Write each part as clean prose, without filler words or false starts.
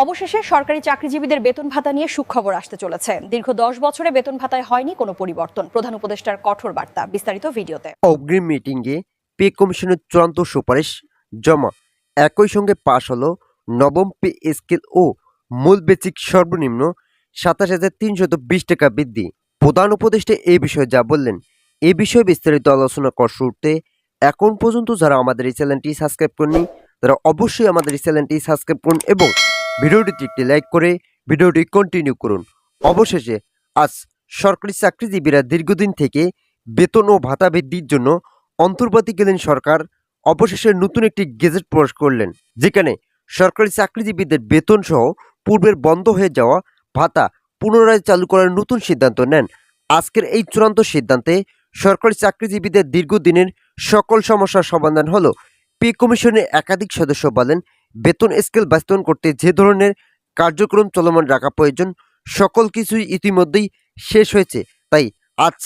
অবশেষে সরকারি চাকরিজীবীদের বেতন ভাতা নিয়ে সুখবর আসতে চলেছে। দীর্ঘ 10 বছরে বেতন ভাতায় হয়নি কোনো পরিবর্তন। প্রধান উপদেষ্টার কঠোর বার্তা, বিস্তারিত ভিডিওতে। অগ্রিম মিটিংয়ে পে কমিশনের চূড়ান্ত সুপারিশ জমা, একই সঙ্গে পাশ হলো নবম পে স্কেল ও মূল বেসিক সর্বনিম্ন ২৭,৩২০ টাকা বৃদ্ধি। প্রধান উপদেষ্টা এই বিষয়ে যা বললেন, এ বিষয়ে বিস্তারিত আলোচনা করার শুরুতে এখন পর্যন্ত যারা আমাদের এই চ্যানেলটি সাবস্ক্রাইব করেনি তারা অবশ্যই আমাদের এই চ্যানেলটি সাবস্ক্রাইব করুন এবং ভিডিওটিতে একটি লাইক করে ভিডিওটি কন্টিনিউ করুন। অবশেষে আজ সরকারি চাকরিজীবীরা দীর্ঘদিন থেকে বেতন ও ভাতা বৃদ্ধির জন্য অন্তর্বর্তীকালীন সরকার অবশেষে নতুন একটি গেজেট প্রকাশ করলেন, যেখানে সরকারি চাকরিজীবীদের বেতন সহ পূর্বের বন্ধ হয়ে যাওয়া ভাতা পুনরায় চালু করার নতুন সিদ্ধান্ত নেন। আজকের এই চূড়ান্ত সিদ্ধান্তে সরকারি চাকরিজীবীদের দীর্ঘদিনের সকল সমস্যার সমাধান হলো। পে কমিশনের একাধিক সদস্য বলেন, বেতন স্কেল বাস্তবায়ন করতে যে ধরনের কার্যক্রম চলমান রাখা প্রয়োজন সকল কিছুই ইতিমধ্যেই শেষ হয়েছে। তাই আজ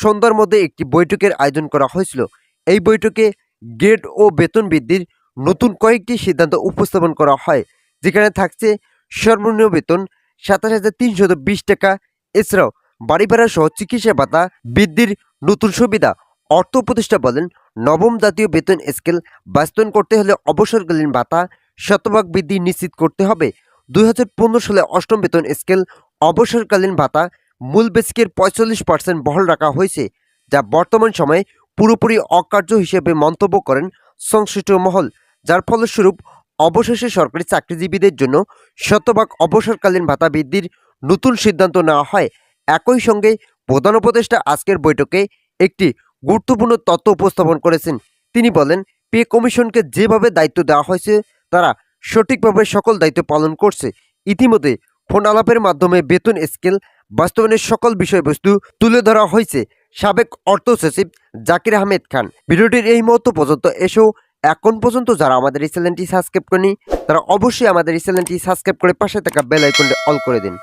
সন্ধ্যার মধ্যে একটি বৈঠকের আয়োজন করা হয়েছিল। এই বৈঠকে গ্রেড ও বেতন বৃদ্ধির নতুন কয়েকটি সিদ্ধান্ত উপস্থাপন করা হয়, যেখানে থাকছে সর্বনিম্ন বেতন ২৭,৩২০ টাকা, এছাড়াও বাড়ি ভাড়া সহ চিকিৎসা ভাতা বৃদ্ধির নতুন সুবিধা। অর্থ উপদেষ্টা বলেন, নবম জাতীয় বেতন স্কেল বাস্তবায়ন করতে হলে অবসরকালীন ভাতা শতভাগ বৃদ্ধি নিশ্চিত করতে হবে। ২০১৫ সালে অষ্টম বেতন স্কেল অবসরকালীন ভাতা মূল বেসিকের ৪৫% বহাল রাখা হয়েছে, যা বর্তমান সময়ে পুরোপুরি অকার্য হিসেবে মন্তব্য করেন সংশ্লিষ্ট মহল, যার ফলস্বরূপ অবশেষে সরকারি চাকরিজীবীদের জন্য শতভাগ অবসরকালীন ভাতা বৃদ্ধির নতুন সিদ্ধান্ত নেওয়া হয়। একই সঙ্গে প্রধান উপদেষ্টা আজকের বৈঠকে একটি গুরুত্বপূর্ণ তথ্য উপস্থাপন করেছেন। তিনি বলেন, পে কমিশনকে যেভাবে দায়িত্ব দেওয়া হয়েছে তারা সঠিকভাবে সকল দায়িত্ব পালন করছে। ইতিমধ্যে ফোন আলাপের মাধ্যমে বেতন স্কেল বাস্তবায়নের সকল বিষয়বস্তু তুলে ধরা হয়েছে সাবেক অর্থ সচিব জাকির আহমেদ খান। ভিডিওটির এই মুহূর্ত পর্যন্ত এসেও এখন পর্যন্ত যারা আমাদের এই চ্যানেলটি সাবস্ক্রাইব করেনি তারা অবশ্যই আমাদের এই চ্যানেলটি সাবস্ক্রাইব করে পাশে থাকা বেল আইকনটি অল করে দিন।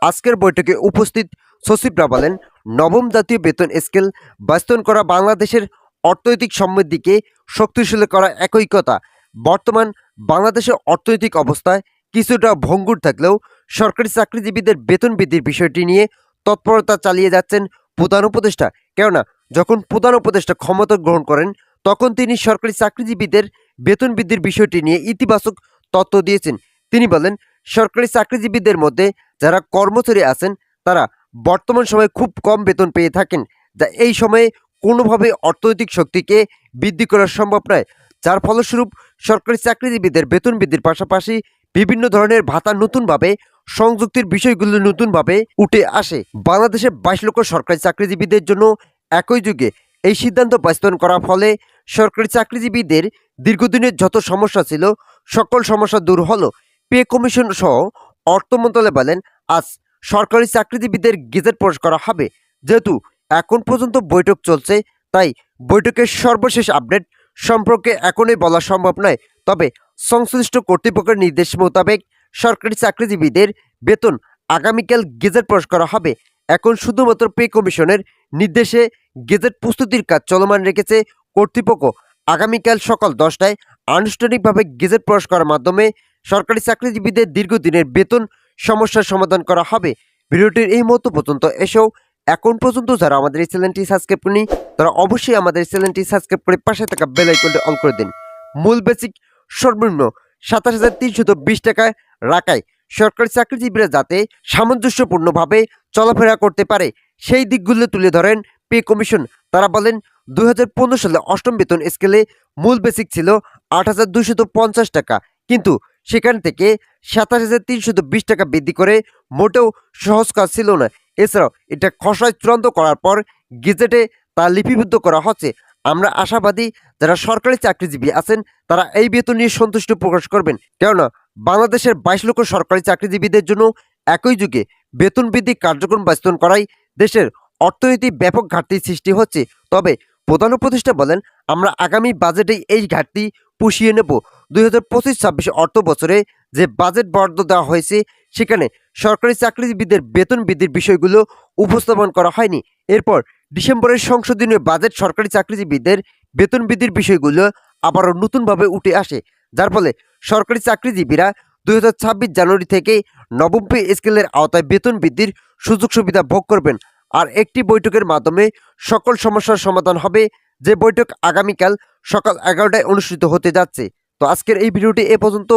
আজকের বৈঠকে উপস্থিত সচিবরা বলেন, নবম জাতীয় বেতন স্কেল বাস্তবায়ন করা বাংলাদেশের অর্থনৈতিক সমৃদ্ধিকে শক্তিশালী করা একই কথা। বর্তমান বাংলাদেশের অর্থনৈতিক অবস্থায় কিছুটা ভঙ্গুর থাকলেও সরকারি চাকরিজীবীদের বেতন বৃদ্ধির বিষয়টি নিয়ে তৎপরতা চালিয়ে যাচ্ছেন প্রধান উপদেষ্টা। কেননা যখন প্রধান উপদেষ্টা ক্ষমতা গ্রহণ করেন তখন তিনি সরকারি চাকরিজীবীদের বেতন বৃদ্ধির বিষয়টি নিয়ে ইতিবাচক তথ্য দিয়েছেন। তিনি বলেন, সরকারি চাকরিজীবীদের মধ্যে যারা কর্মচারী আছেন তারা বর্তমান সময়ে খুব কম বেতন পেয়ে থাকেন, যা এই সময়ে কোনোভাবে অর্থনৈতিক শক্তিকে বৃদ্ধি করা সম্ভব নয়, যার ফলস্বরূপ সরকারি চাকরিজীবীদের বেতন বৃদ্ধির পাশাপাশি বিভিন্ন ধরনের ভাতা নতুনভাবে সংযুক্তির বিষয়গুলো নতুনভাবে উঠে আসে। বাংলাদেশে ২২ লক্ষ সরকারি চাকরিজীবীদের জন্য একই যুগে এই সিদ্ধান্ত বাস্তবায়ন করার ফলে সরকারি চাকরিজীবীদের দীর্ঘদিনের যত সমস্যা ছিল সকল সমস্যা দূর হলো। পে কমিশন সহ অর্থ মন্ত্রণালয় বলেন, আজ সরকারি চাকরিজীবীদের গেজেট প্রকাশ করা হবে। যেহেতু এখন পর্যন্ত বৈঠক চলছে, তাই বৈঠকের সর্বশেষ আপডেট সম্পর্কে এখনই বলা সম্ভব নয়। তবে সংশ্লিষ্ট কর্তৃপক্ষের নির্দেশ মোতাবেক সরকারি চাকরিজীবীদের বেতন আগামীকাল গেজেট প্রকাশ করা হবে। এখন শুধুমাত্র পে কমিশনের নির্দেশে গেজেট প্রস্তুতির কাজ চলমান রেখেছে কর্তৃপক্ষ। আগামীকাল সকাল 10টায় আনুষ্ঠানিকভাবে গেজেট প্রকাশ করার মাধ্যমে সরকারি চাকরিজীবীদের দীর্ঘদিনের বেতন সমস্যার সমাধান করা হবে। ভিডিওটির এই মুহূর্ত পর্যন্ত এসেও এখন পর্যন্ত যারা আমাদের এই চ্যানেলটি সাবস্ক্রাইব করেনি তারা অবশ্যই আমাদের চ্যানেলটি সাবস্ক্রাইব করে পাশে থাকা বেল আইকনটি অন করে দিন। মূল বেসিক সর্বনিম্ন ২৭,৩২০ টাকায় রাখায় সরকারি চাকরিজীবীরা যাতে সামঞ্জস্যপূর্ণভাবে চলাফেরা করতে পারে সেই দিকগুলো তুলে ধরেন পে কমিশন। তারা বলেন, ২০১৫ সালে অষ্টম বেতন স্কেলে মূল বেসিক ছিল ৮,২৫০ টাকা, কিন্তু সেখান থেকে ২৭,৩২০ টাকা বৃদ্ধি করে মোটেও সহজ কাজ ছিল না। এছাড়াও এটা খসড়ায় চূড়ান্ত করার পর গেজেটে তা লিপিবদ্ধ করা হচ্ছে। আমরা আশাবাদী যারা সরকারি চাকরিজীবী আছেন তারা এই বেতন নিয়ে সন্তুষ্ট প্রকাশ করবেন, কেননা বাংলাদেশের ২২ লক্ষ সরকারি চাকরিজীবীদের জন্য একই যুগে বেতন বৃদ্ধি কার্যক্রম বাস্তবায়ন করায় দেশের অর্থনীতি ব্যাপক ঘাটতি সৃষ্টি হচ্ছে। তবে প্রধান উপদেষ্টা বলেন, আমরা আগামী বাজেটেই এই ঘাটতি পুষিয়ে নেব। ২০২৫-২৬ অর্থ বছরে যে বাজেট বরাদ্দ দেওয়া হয়েছে সেখানে সরকারি চাকরিজীবীদের বেতন বৃদ্ধির বিষয়গুলো উপস্থাপন করা হয়নি। এরপর ডিসেম্বরের সংশোধনীয় বাজেট সরকারি চাকরিজীবীদের বেতন বৃদ্ধির বিষয়গুলো আবারও নতুনভাবে উঠে আসে, যার ফলে সরকারি চাকরিজীবীরা 2026 জানুয়ারি থেকে নবম পে স্কেলের আওতায় বেতন বৃদ্ধির সুযোগ সুবিধা ভোগ করবেন। আর একটি বৈঠকের মাধ্যমে সকল সমস্যার সমাধান হবে, যে বৈঠক আগামীকাল সকাল 11টায় অনুষ্ঠিত হতে যাচ্ছে। তো আজকের এই ভিডিওটি এ পর্যন্ত।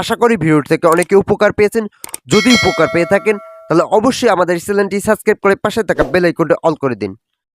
আশা করি ভিডিওটি থেকে অনেকে উপকার পেয়েছেন। যদি উপকার পেয়ে থাকেন তাহলে অবশ্যই আমাদের চ্যানেলটি সাবস্ক্রাইব করে পাশে থাকা বেল আইকনটি অল করে দিন।